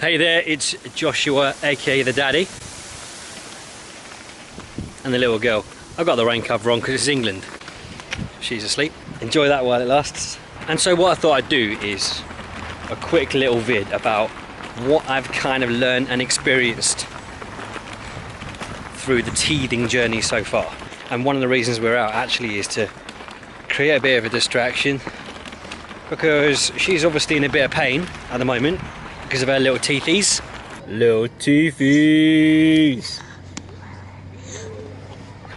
Hey there, it's Joshua, aka the daddy, and the little girl. I've got the rain cover on because it's England. She's asleep. Enjoy that while it lasts. And so what I thought I'd do is a quick little vid about what I've kind of learned and experienced through the teething journey so far. And one of the reasons we're out actually is to create a bit of a distraction, because she's obviously in a bit of pain at the moment because of her little teethies. Little teethies.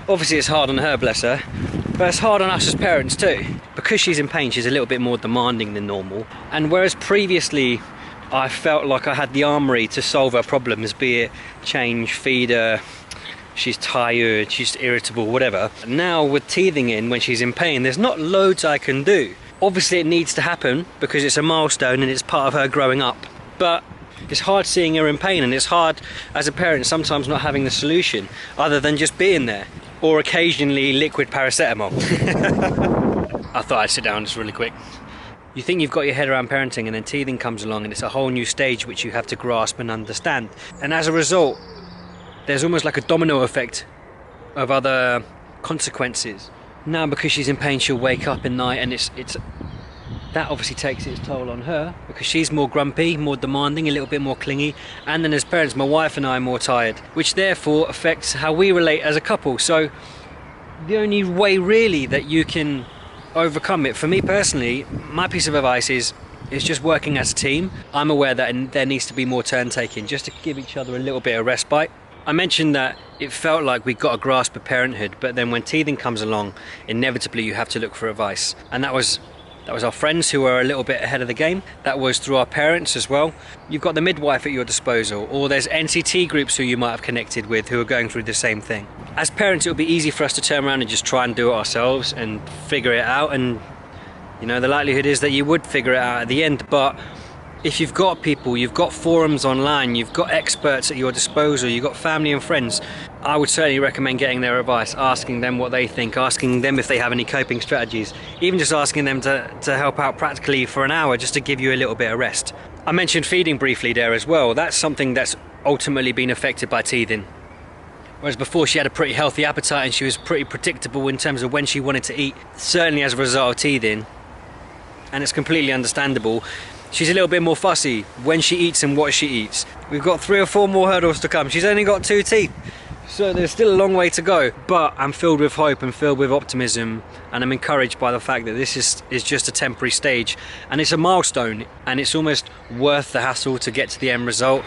Obviously it's hard on her, bless her, but it's hard on us as parents too. Because she's in pain, she's a little bit more demanding than normal. And whereas previously I felt like I had the armory to solve her problems, be it change, feed her, she's tired, she's irritable, whatever. Now with teething in when she's in pain, there's not loads I can do. Obviously it needs to happen because it's a milestone and it's part of her growing up. But it's hard seeing her in pain, and it's hard as a parent sometimes not having the solution other than just being there, or occasionally liquid paracetamol. I thought I'd sit down just really quick. You think you've got your head around parenting, and then teething comes along and it's a whole new stage which you have to grasp and understand. And as a result, there's almost like a domino effect of other consequences. Now because she's in pain, she'll wake up at night, and it's that obviously takes its toll on her because she's more grumpy, more demanding, a little bit more clingy. And then as parents, my wife and I are more tired, which therefore affects how we relate as a couple. So the only way really that you can overcome it, for me personally, my piece of advice is just working as a team. I'm aware that there needs to be more turn taking just to give each other a little bit of respite. I mentioned that it felt like we got a grasp of parenthood, but then when teething comes along, inevitably you have to look for advice. And that was our friends who were a little bit ahead of the game. That was through our parents as well. You've got the midwife at your disposal, or there's NCT groups who you might have connected with who are going through the same thing. As parents, it would be easy for us to turn around and just try and do it ourselves and figure it out, and you know, the likelihood is that you would figure it out at the end. But if you've got people, you've got forums online, you've got experts at your disposal, you've got family and friends, I would certainly recommend getting their advice, asking them what they think, asking them if they have any coping strategies, even just asking them to help out practically for an hour just to give you a little bit of rest. I mentioned feeding briefly there as well. That's something that's ultimately been affected by teething. Whereas before she had a pretty healthy appetite and she was pretty predictable in terms of when she wanted to eat, certainly as a result of teething, and it's completely understandable. She's a little bit more fussy when she eats and what she eats. We've got 3 or 4 more hurdles to come. She's only got 2 teeth, so there's still a long way to go. But I'm filled with hope and filled with optimism, and I'm encouraged by the fact that this is just a temporary stage, and it's a milestone, and it's almost worth the hassle to get to the end result.